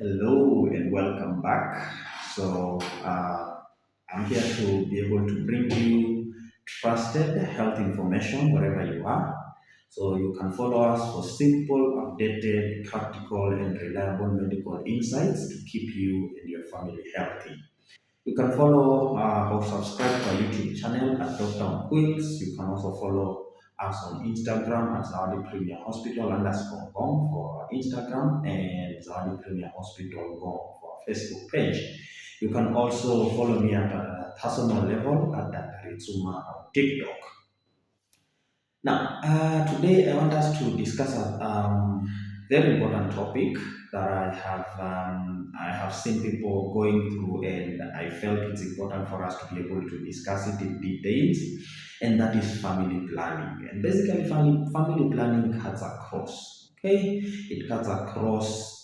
Hello and welcome back. I'm here to be able to bring you trusted health information wherever you are. So you can follow us for simple, updated, practical, and reliable medical insights to keep you and your family healthy. You can follow or subscribe to our YouTube channel at Dr. Quills. You can also follow us on Instagram at Zawadi Premier Hospital underscore Gong for our Instagram and Zawadi Premier Hospital Gong for our Facebook page. You can also follow me at a personal level at Dr. Ritsuma on TikTok. Now, today I want us to discuss a very important topic that I have seen people going through, and I felt it's important for us to be able to discuss it in details, and that is family planning. And basically, family planning cuts across. Okay, it cuts across.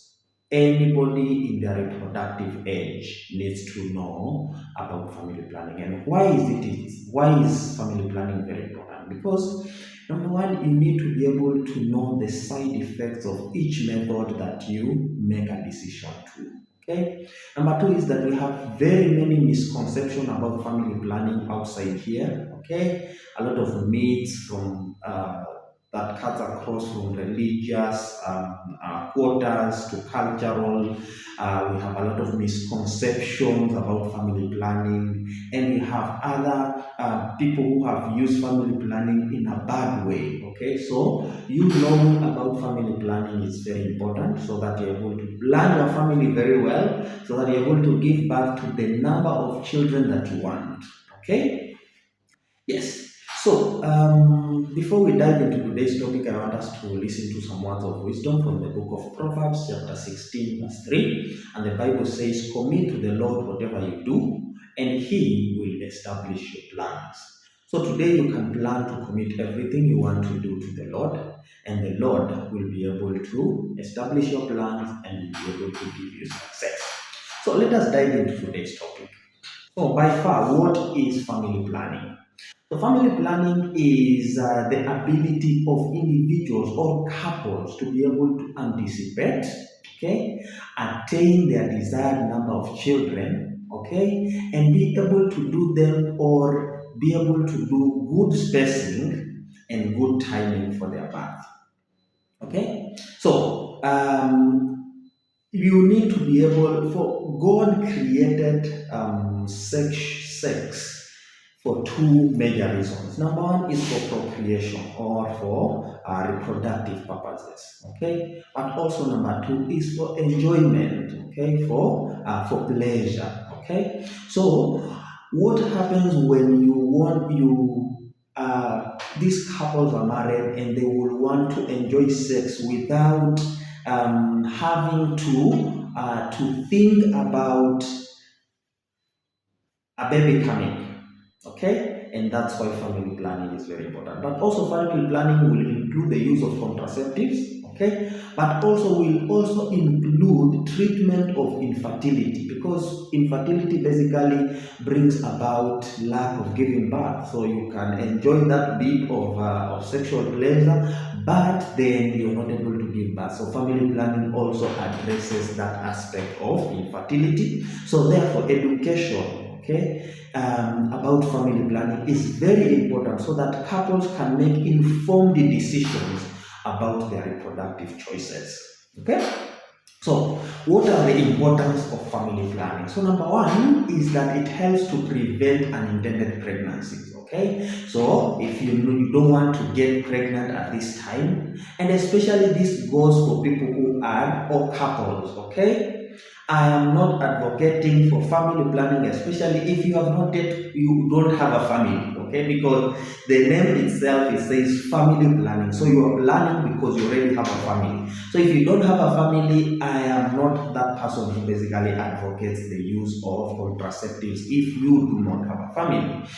Anybody in their reproductive age needs to know about family planning. And why is family planning very important? Because number one, you need to be able to know the side effects of each method that you make a decision to. Okay. Number two is that we have very many misconceptions about family planning outside here. Okay. A lot of myths from that cuts across from religious quarters to cultural. We have a lot of misconceptions about family planning, and we have other people who have used family planning in a bad way. Okay, so you knowing about family planning is very important so that you're able to plan your family very well, so that you're able to give birth to the number of children that you want. Okay, yes. So, before we dive into today's topic, I want us to listen to some words of wisdom from the book of Proverbs, chapter 16, verse 3. And the Bible says, "Commit to the Lord whatever you do, and He will establish your plans." So, today you can plan to commit everything you want to do to the Lord, and the Lord will be able to establish your plans and will be able to give you success. So, let us dive into today's topic. So, by far, what is family planning? So family planning is the ability of individuals or couples to be able to anticipate, okay, attain their desired number of children, okay, and be able to do them or be able to do good spacing and good timing for their birth. Okay, so you need to be able, for God created sex for two major reasons. Number one is for procreation or for reproductive purposes, okay? But also number two is for enjoyment, okay? For pleasure, okay? So what happens when these couples are married and they will want to enjoy sex without having to think about a baby coming. Okay, and that's why family planning is very important. But also family planning will include the use of contraceptives, okay, but also will also include treatment of infertility, because infertility basically brings about lack of giving birth. So you can enjoy that bit of sexual pleasure, but then you're not able to give birth. So family planning also addresses that aspect of infertility. So therefore education, okay, about family planning is very important so that couples can make informed decisions about their reproductive choices. Okay, so what are the importance of family planning? So number one is that it helps to prevent unintended pregnancies. Okay, so if you don't want to get pregnant at this time, and especially this goes for people who are or couples, okay, I am not advocating for family planning, especially if you don't have a family, okay? Because the name itself it says family planning, so you are planning because you already have a family. So if you don't have a family, I am not that person who basically advocates the use of contraceptives if you do not have a family.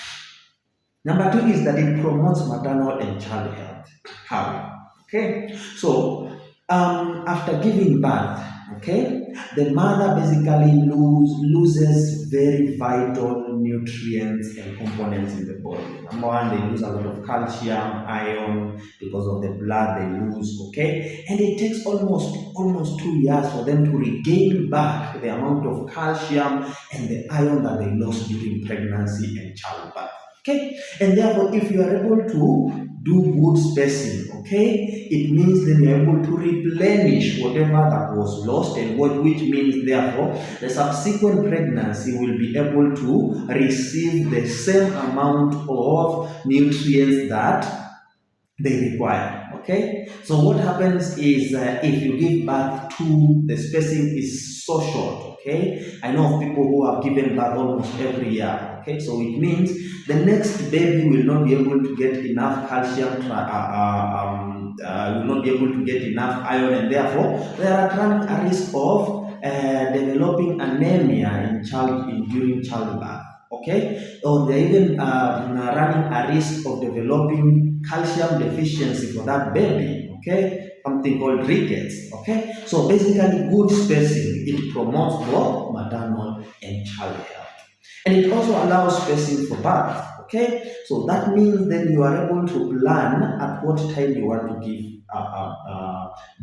Number two is that it promotes maternal and child health. How? Okay, so after giving birth, okay, the mother basically loses very vital nutrients and components in the body. Number one, they lose a lot of calcium, iron because of the blood they lose, okay, and it takes almost 2 years for them to regain back the amount of calcium and the iron that they lost during pregnancy and childbirth. Okay, and therefore, if you are able to do good spacing, okay, it means then you're able to replenish whatever that was lost, and which means therefore the subsequent pregnancy will be able to receive the same amount of nutrients that they require. Okay, so what happens is if you give birth to, the spacing is so short. Okay, I know of people who have given birth almost every year. Okay, so it means the next baby will not be able to get enough calcium, will not be able to get enough iron, and therefore they are running a risk of developing anemia during childbirth. Okay, or they're even running a risk of developing calcium deficiency for that baby. Okay, something called rickets. Okay, so basically, good spacing, it promotes both maternal and child health, and it also allows spacing for birth. Okay, so that means then you are able to plan at what time you want to give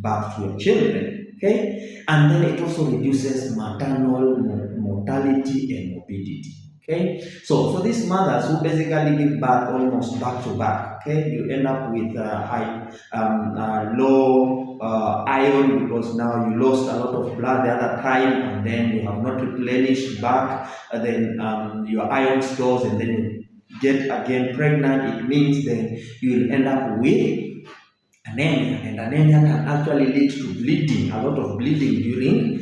birth to your children. Okay, and then it also reduces maternal mortality and morbidity. Okay, so for these mothers who basically give birth almost back to back, okay, you end up with low iron because now you lost a lot of blood the other time, and then you have not replenished back, then your iron stores, and then you get again pregnant. It means then you will end up with anemia, and anemia can actually lead to bleeding, a lot of bleeding during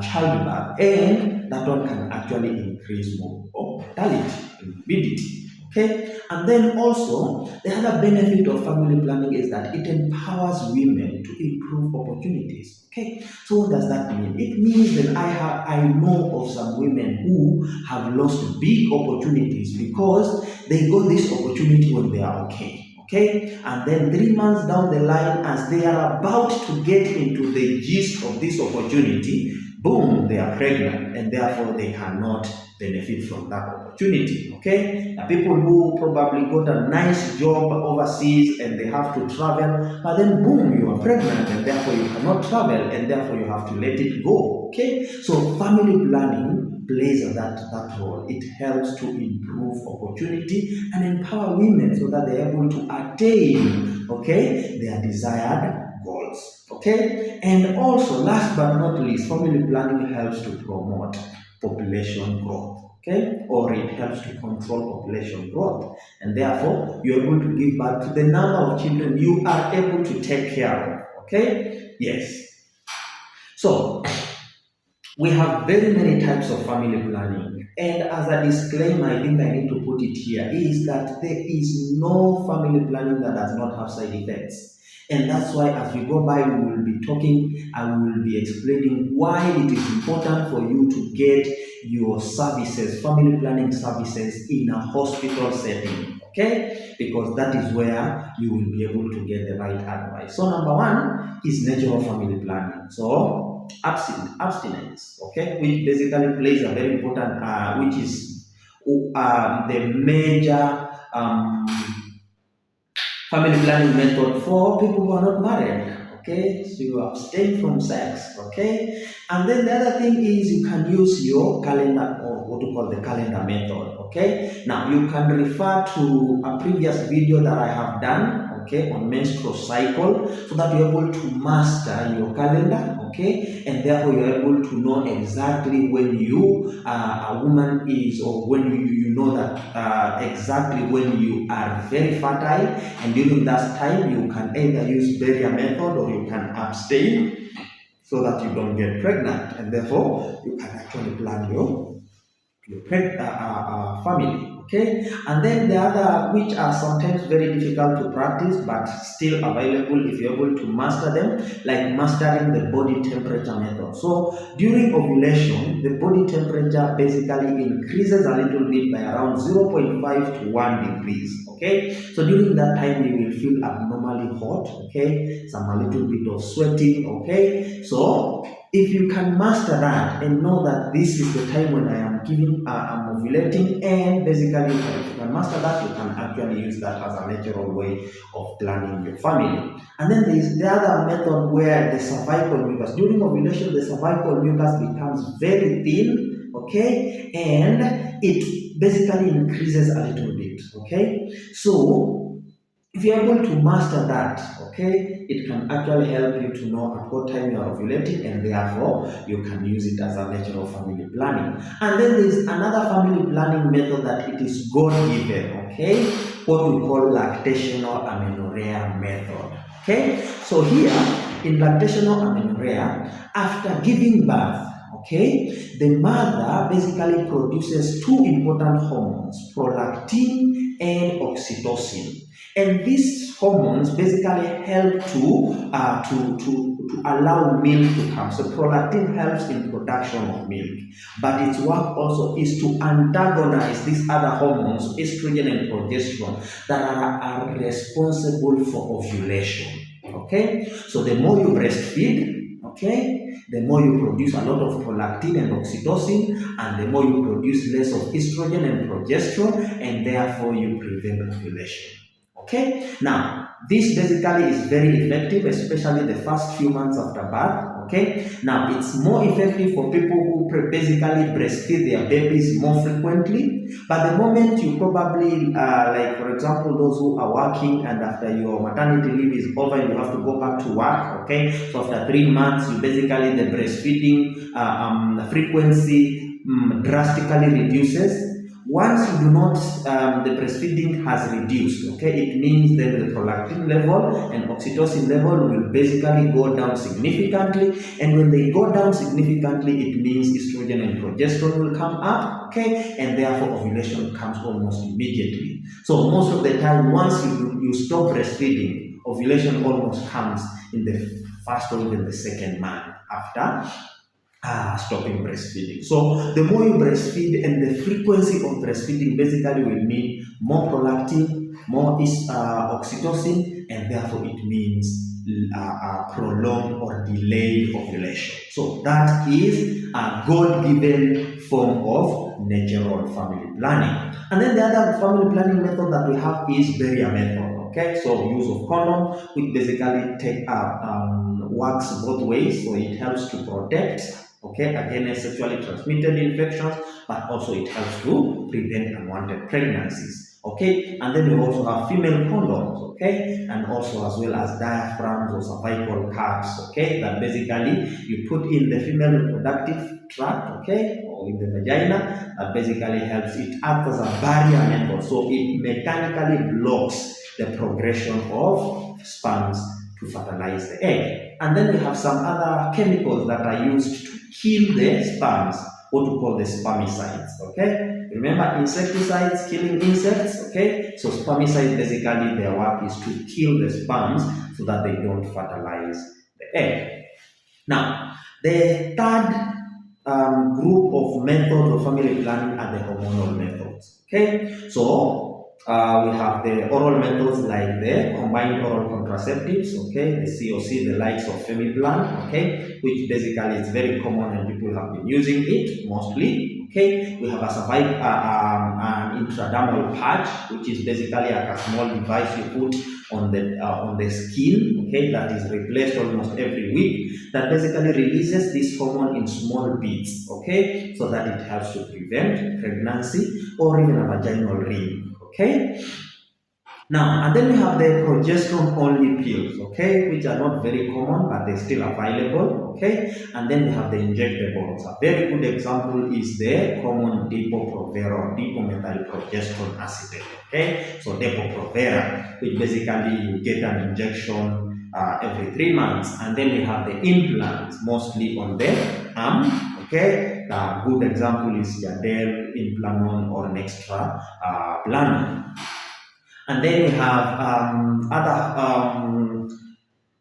childbirth, and that one can actually increase mortality and morbidity. Okay, and then also the other benefit of family planning is that it empowers women to improve opportunities. Okay, so what does that mean? It means that I know of some women who have lost big opportunities because they got this opportunity when they are okay. Okay, and then 3 months down the line, as they are about to get into the gist of this opportunity, boom, they are pregnant, and therefore they cannot benefit from that opportunity. Okay, now, people who probably got a nice job overseas and they have to travel, but then boom, you are pregnant, and therefore you cannot travel, and therefore you have to let it go. Okay, so family planning plays that role. It helps to improve opportunity and empower women so that they're able to attain, okay, their desired goals. Okay, and also last but not least, family planning helps to promote population growth. Okay, or it helps to control population growth, and therefore you're able to give birth to the number of children you are able to take care of. Okay, yes. So we have very many types of family planning, and as a disclaimer, I think I need to put it here, is that there is no family planning that does not have side effects. And that's why as we go by, we will be talking, I will be explaining why it is important for you to get your services, family planning services, in a hospital setting. Okay, because that is where you will be able to get the right advice. So number one is natural family planning. So abstinence, okay, which basically plays a very important, which is the major family planning method for people who are not married. Okay, so you abstain from sex. Okay, and then the other thing is you can use your calendar, or what we call the calendar method. Okay, now you can refer to a previous video that I have done, okay, on menstrual cycle, so that you're able to master your calendar. Okay, and therefore you're able to know exactly when a woman is, or when you know that exactly when you are very fertile, and during that time you can either use barrier method or you can abstain so that you don't get pregnant, and therefore you can actually plan your family. Okay, and then the other, which are sometimes very difficult to practice but still available if you're able to master them, like mastering the body temperature method. So during ovulation, the body temperature basically increases a little bit by around 0.5 to 1 degrees. Okay, so during that time you will feel abnormally hot. Okay, some a little bit of sweating. Okay, so If you can master that and know that this is the time when I am giving, I'm ovulating, and basically, if you can master that, you can actually use that as a natural way of planning your family. And then there is the other method where the cervical mucus, during ovulation, the cervical mucus becomes very thin, okay, and it basically increases a little bit, okay. So if you're able to master that, okay, it can actually help you to know at what time you are ovulating, and therefore you can use it as a natural family planning. And then there's another family planning method that it is God given, okay, what we call lactational amenorrhea method. Okay, so here in lactational amenorrhea, after giving birth, okay, the mother basically produces two important hormones, prolactin and oxytocin. And these hormones basically help to allow milk to come. So prolactin helps in production of milk, but its work also is to antagonize these other hormones, estrogen and progesterone, that are responsible for ovulation. Okay, so the more you breastfeed, okay, the more you produce a lot of prolactin and oxytocin, and the more you produce less of estrogen and progesterone, and therefore you prevent ovulation. Okay, now this basically is very effective, especially the first few months after birth. Okay, now it's more effective for people who basically breastfeed their babies more frequently. But the moment you probably, like for example, those who are working and after your maternity leave is over and you have to go back to work, okay, so after 3 months, you basically the breastfeeding frequency drastically reduces. Once you do not, the breastfeeding has reduced, okay, it means that the prolactin level and oxytocin level will basically go down significantly, and when they go down significantly, it means estrogen and progesterone will come up, okay, and therefore ovulation comes almost immediately. So most of the time, once you stop breastfeeding, ovulation almost comes in the first or even the second month after stopping breastfeeding. So the more you breastfeed and the frequency of breastfeeding basically will mean more prolactin, more oxytocin, and therefore it means prolonged or delayed ovulation. So that is a God-given form of natural family planning. And then the other family planning method that we have is barrier method. Okay, so use of condom, which basically works both ways. So it helps to protect, okay, against sexually transmitted infections, but also it helps to prevent unwanted pregnancies. Okay, and then we also have female condoms, okay, and also as well as diaphragms or cervical caps, okay, that basically you put in the female reproductive tract, okay, or in the vagina, that basically helps. It acts as a barrier method, so it mechanically blocks the progression of sperms to fertilize the egg. And then we have some other chemicals that are used to kill the sperms, what we call the spermicides, okay? Remember, insecticides killing insects, okay? So spermicides, basically their work is to kill the sperms so that they don't fertilize the egg. Now, the third group of methods of family planning are the hormonal methods, okay? So we have the oral methods like the combined oral contraceptives, okay, the COC, the likes of Femiplan, okay, which basically is very common and people have been using it mostly, okay. We have an intradermal patch, which is basically like a small device you put on the skin, okay, that is replaced almost every week, that basically releases this hormone in small bits, okay, so that it helps to prevent pregnancy or even a vaginal ring. Okay. Now, and then we have the progesterone-only pills, okay, which are not very common, but they're still available, okay. And then we have the injectables. A very good example is the common Depo-Provera or dipomethylprogesterone acetate, okay. So Depo-Provera, which basically you get an injection every 3 months, and then we have the implants, mostly on the arm, okay. A good example is Yardel, Implanon, or Nextra Planon. And then we have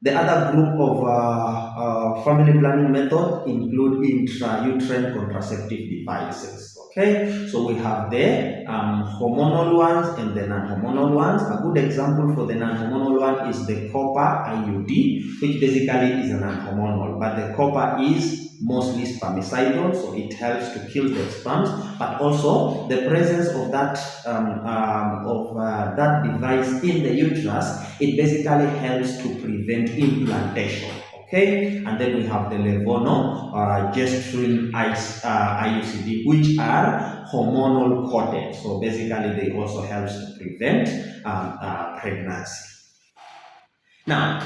the other group of family planning method include intrauterine contraceptive devices. Okay, so we have the hormonal ones and the non-hormonal ones. A good example for the non-hormonal one is the copper IUD, which basically is a non-hormonal, but the copper is mostly spermicidal, so it helps to kill the sperms. But also the presence of that device in the uterus, it basically helps to prevent implantation. Okay, and then we have the levonorgestrel IUCD, which are hormonal coated. So basically, they also helps to prevent pregnancy. Now,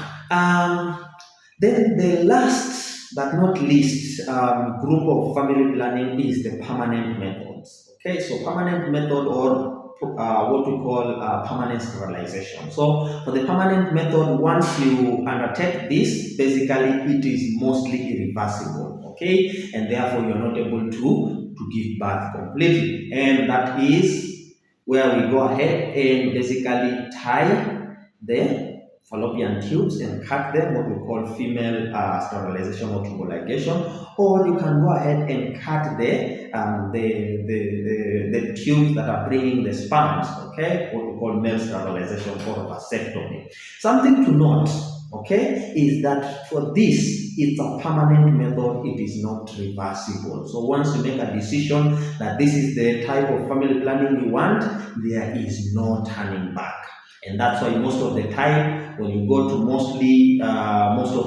then the last but not least group of family planning is the permanent methods. Okay, so permanent method or what we call permanent sterilization. So for the permanent method, once you undertake this, basically it is mostly irreversible. Okay, and therefore you're not able to give birth completely, and that is where we go ahead and basically tie the fallopian tubes and cut them, what we call female sterilization or tubal ligation, or you can go ahead and cut the tubes that are bringing the sperms, okay, what we call male sterilization or vasectomy. Something to note, okay, is that for this, it's a permanent method, it is not reversible. So once you make a decision that this is the type of family planning you want, there is no turning back. And that's why most of the time, when you go to most of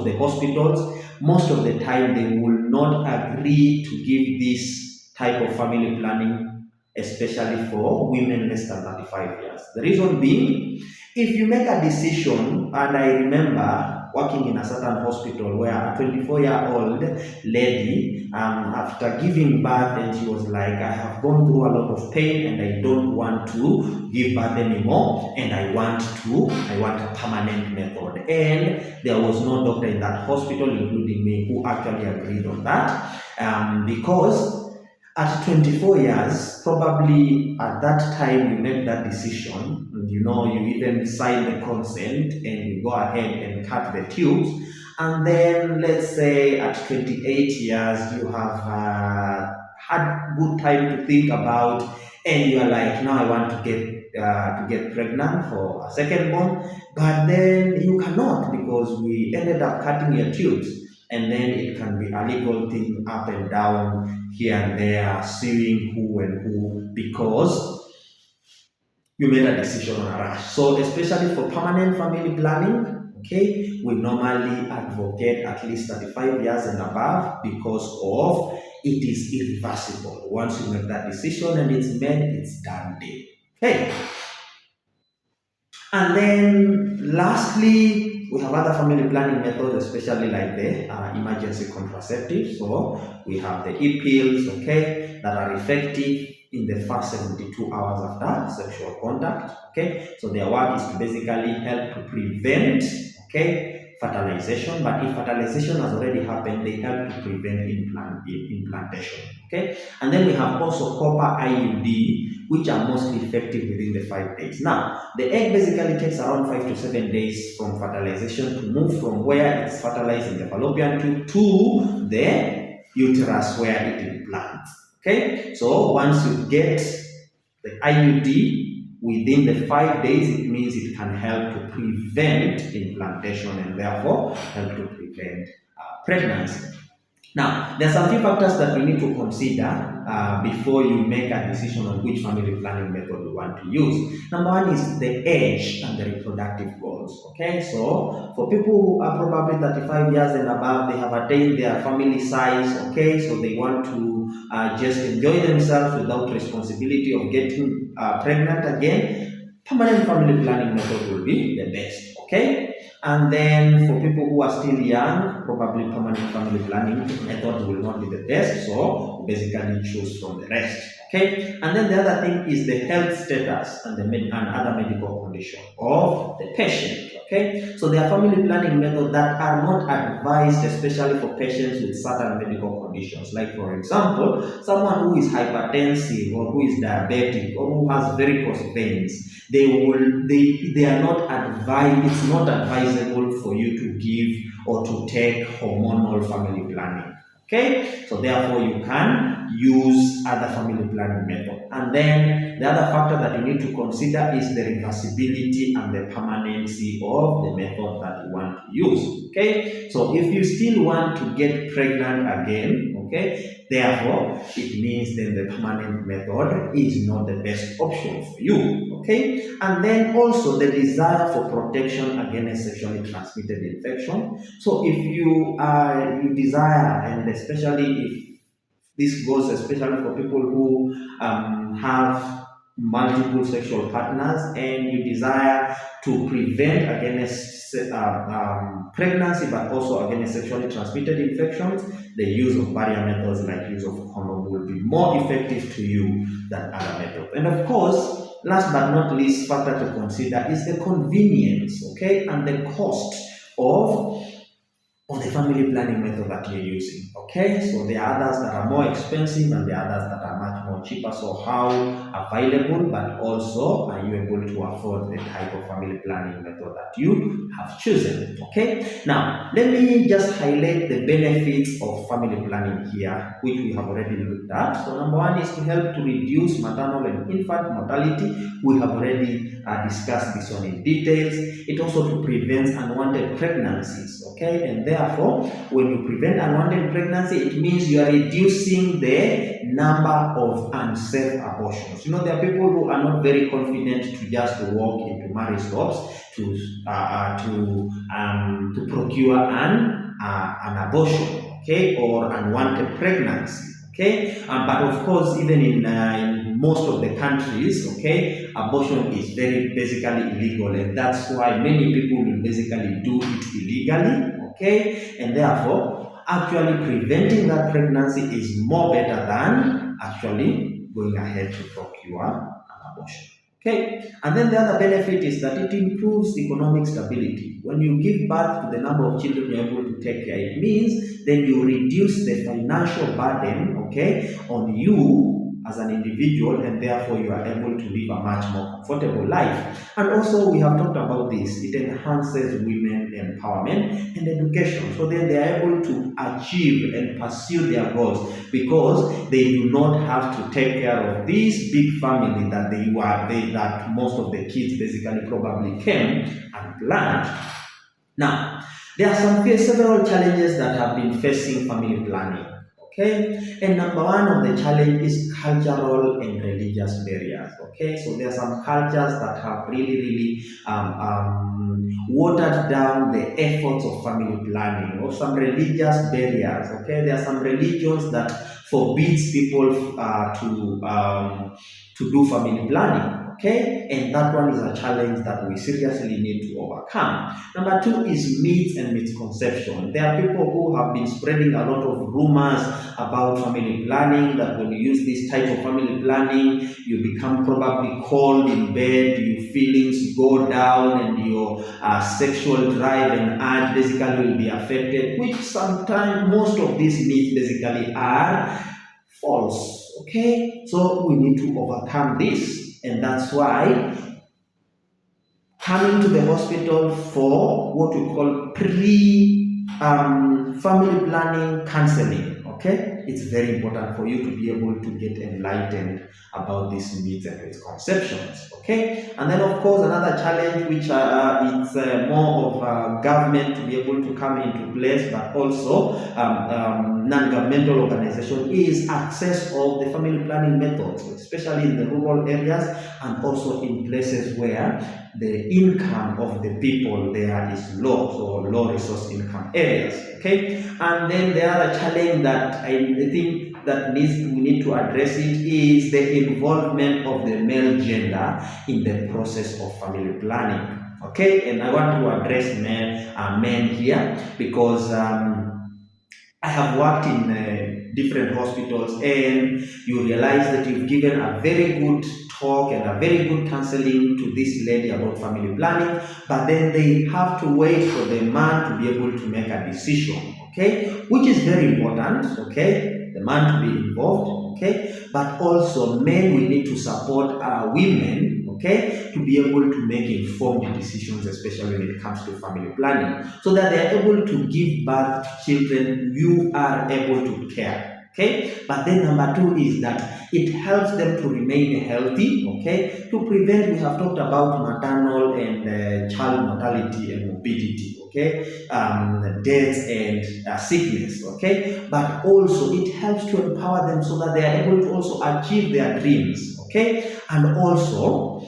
the hospitals, most of the time they will not agree to give this type of family planning, especially for women less than 35 years. The reason being, if you make a decision, and I remember working in a certain hospital where a 24-year-old lady, after giving birth, and she was like, I have gone through a lot of pain and I don't want to give birth anymore, and I want a permanent method. And there was no doctor in that hospital, including me, who actually agreed on that, because at 24 years, probably at that time you make that decision, you even sign the consent and you go ahead and cut the tubes. And then let's say at 28 years, you have had good time to think about, and you are like, now I want to get pregnant for a second born, but then you cannot because we ended up cutting your tubes. And then it can be a legal thing up and down, here and there, suing who and who, because you made a decision on a rush. So especially for permanent family planning, okay, we normally advocate at least 35 years and above because of it is irreversible. Once you make that decision and it's made, it's done deal. Okay. And then lastly, we have other family planning methods, especially like the emergency contraceptives. So we have the e-pills, okay, that are effective in the first 72 hours after sexual contact, okay. So their work is to basically help to prevent, okay, fertilization. But if fertilization has already happened, they help to prevent implantation, okay. And then we have also copper IUD, which are mostly effective within the 5 days. Now, the egg basically takes around 5 to 7 days from fertilization to move from where it's fertilized in the fallopian tube to the uterus where it implants. Okay, so once you get the IUD within the 5 days, it means it can help to prevent implantation and therefore help to prevent pregnancy. Now, there are some few factors that we need to consider before you make a decision on which family planning method you want to use. Number one is the age and the reproductive goals. Okay, so for people who are probably 35 years and above, they have attained their family size. Okay, so they want to just enjoy themselves without responsibility of getting pregnant again. Permanent family planning method will be the best. Okay. And then for people who are still young, probably permanent family planning method will not be the best. So basically choose from the rest. Okay. And then the other thing is the health status and other medical condition of the patient. Okay. So there are family planning methods that are not advised, especially for patients with certain medical conditions. Like for example, someone who is hypertensive or who is diabetic or who has varicose veins. They are not advised, it's not advisable for you to give or to take hormonal family planning. Okay, so therefore you can use other family planning method. And then the other factor that you need to consider is the reversibility and the permanency of the method that you want to use. Okay, so if you still want to get pregnant again, okay, therefore it means then the permanent method is not the best option for you. Okay, and then also the desire for protection against sexually transmitted infection. So if you desire, and especially if this goes especially for people who have multiple sexual partners and you desire to prevent against pregnancy but also against sexually transmitted infections, the use of barrier methods like use of condom will be more effective to you than other methods. And of course, last but not least factor to consider is the convenience, okay, and the cost of the family planning method that you're using. Okay, so there are others that are more expensive and there are others that are much more cheaper. So how available, but also are you able to afford the type of family planning method that you have chosen? Okay, now let me just highlight the benefits of family planning here, which we have already looked at. So number one is to help to reduce maternal and infant mortality. We have already discussed this one in details. It also to prevent unwanted pregnancies. Okay, and therefore, when you prevent unwanted pregnancy, it means you are reducing the number of unsafe abortions. You know, there are people who are not very confident to just walk into marriage shops to procure an abortion, okay, or unwanted pregnancy. Okay, but of course, even in most of the countries, okay, abortion is very basically illegal, and that's why many people will basically do it illegally. Okay, and therefore, actually preventing that pregnancy is more better than actually going ahead to procure an abortion. Okay, and then the other benefit is that it improves economic stability. When you give birth to the number of children you're able to take care, it means then you reduce the financial burden, okay, on you as an individual, and therefore you are able to live a much more comfortable life. And also we have talked about this, it enhances women empowerment and education, so then they are able to achieve and pursue their goals because they do not have to take care of this big family that that most of the kids basically probably came and planned. Now, there are several challenges that have been facing family planning. Okay, and number one of the challenge is cultural and religious barriers. Okay, so there are some cultures that have really watered down the efforts of family planning, or some religious barriers. Okay, there are some religions that forbids people to do family planning. Okay, and that one is a challenge that we seriously need to overcome. Number two is myths and misconception. There are people who have been spreading a lot of rumors about family planning, that when you use this type of family planning, you become probably cold in bed, your feelings go down, and your sexual drive and urge basically will be affected, which sometimes most of these myths basically are false. Okay, so we need to overcome this. And that's why coming to the hospital for what we call family planning counseling, okay, it's very important for you to be able to get enlightened about these myths and misconceptions. Okay, and then of course another challenge which it's more of government to be able to come into place, but also non-governmental organization, is access of the family planning methods, especially in the rural areas and also in places where the income of the people there is low, so low resource income areas. Okay, and then the other challenge that I think that we need to address it is the involvement of the male gender in the process of family planning. Okay, and I want to address men here because I have worked in different hospitals, and you realize that you've given a very good talk and a very good counseling to this lady about family planning, but then they have to wait for the man to be able to make a decision, okay, which is very important, okay, the man to be involved, okay, but also men will need to support women, okay, to be able to make informed decisions, especially when it comes to family planning, so that they are able to give birth to children you are able to care. Okay, but then number two is that it helps them to remain healthy, okay, to prevent, we have talked about maternal and child mortality and morbidity, okay, death and sickness, okay, but also it helps to empower them so that they are able to also achieve their dreams, okay, and also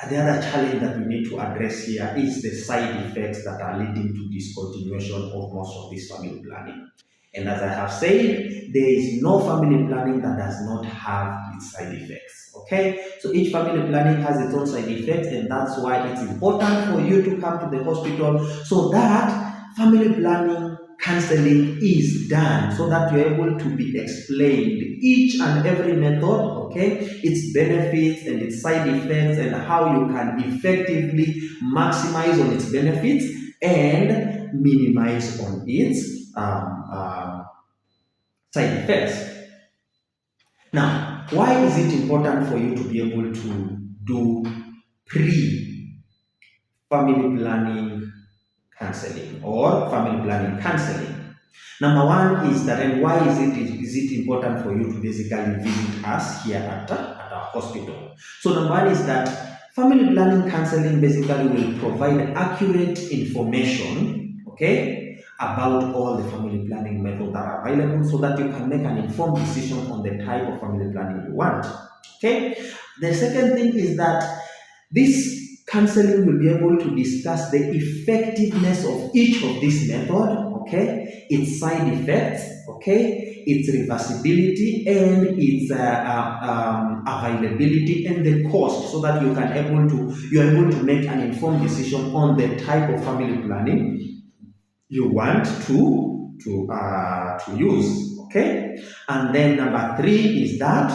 the other challenge that we need to address here is the side effects that are leading to discontinuation of most of this family planning. And as I have said, there is no family planning that does not have its side effects. Okay? So each family planning has its own side effects, and that's why it's important for you to come to the hospital so that family planning counseling is done, so that you're able to be explained each and every method, okay, its benefits and its side effects, and how you can effectively maximize on its benefits and minimize on its side effects. Now, why is it important for you to be able to do pre-family planning counseling or family planning counseling? Number one is that, and why is it important for you to basically visit us here at our hospital? So number one is that family planning counseling basically will provide accurate information, okay, about all the family planning methods that are available, so that you can make an informed decision on the type of family planning you want. Okay. The second thing is that this counseling will be able to discuss the effectiveness of each of these methods, okay, its side effects, okay, its reversibility and its availability and the cost, so that you are able to make an informed decision on the type of family planning you want to use, okay. And then number three is that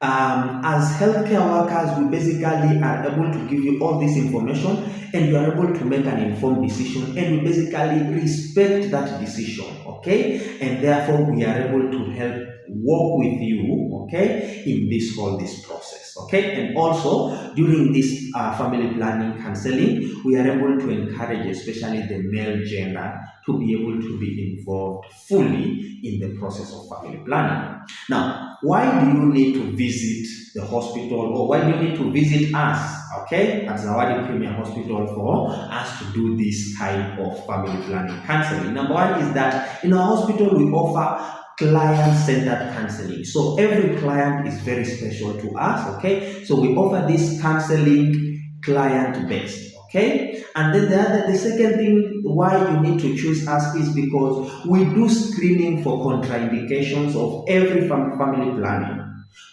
as healthcare workers, we basically are able to give you all this information, and you are able to make an informed decision, and we basically respect that decision, okay, and therefore we are able to help work with you, okay, in this process, okay. And also during this family planning counseling, we are able to encourage especially the male gender to be able to be involved fully in the process of family planning. Now, why do you need to visit the hospital, or why do you need to visit us, okay, at Zawadi Premier Hospital for us to do this kind of family planning counseling? Number one is that in our hospital we offer client-centered counseling. So every client is very special to us, okay? So we offer this counseling client-based, okay? And then the second thing why you need to choose us is because we do screening for contraindications of every family planning.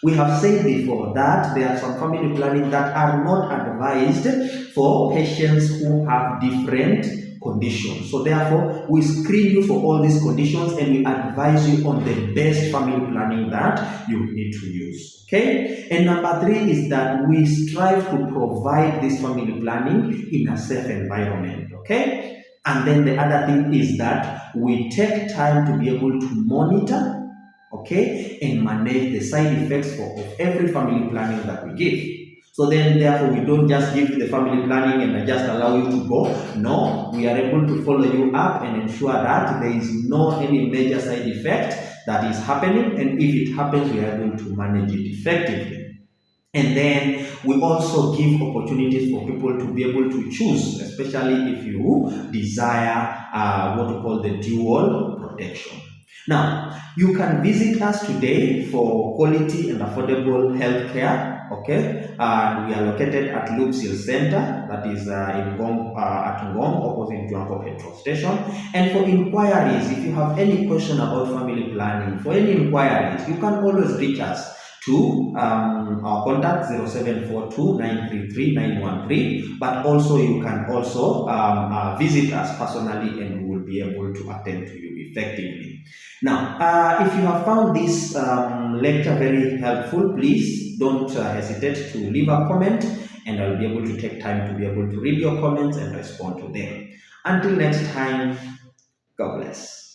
We have said before that there are some family planning that are not advised for patients who have different conditions. So therefore, we screen you for all these conditions, and we advise you on the best family planning that you need to use. Okay? And number three is that we strive to provide this family planning in a safe environment. Okay? And then the other thing is that we take time to be able to monitor, okay, and manage the side effects of every family planning that we give. So then, therefore, we don't just give the family planning and just allow you to go. No, we are able to follow you up and ensure that there is no any major side effect that is happening, and if it happens, we are able to manage it effectively. And then we also give opportunities for people to be able to choose, especially if you desire what we call the dual protection. Now, you can visit us today for quality and affordable healthcare. Okay, we are located at Lupsil Center, that is in Ngong, at Ngong, opposite Juanco Petrol Station. And for inquiries, if you have any question about family planning, for any inquiries, you can always reach us to our contact 0742-933-913, but also you can also visit us personally, and we will be able to attend to you effectively. Now, if you have found this lecture very helpful, please don't hesitate to leave a comment, and I'll be able to take time to be able to read your comments and respond to them. Until next time, God bless.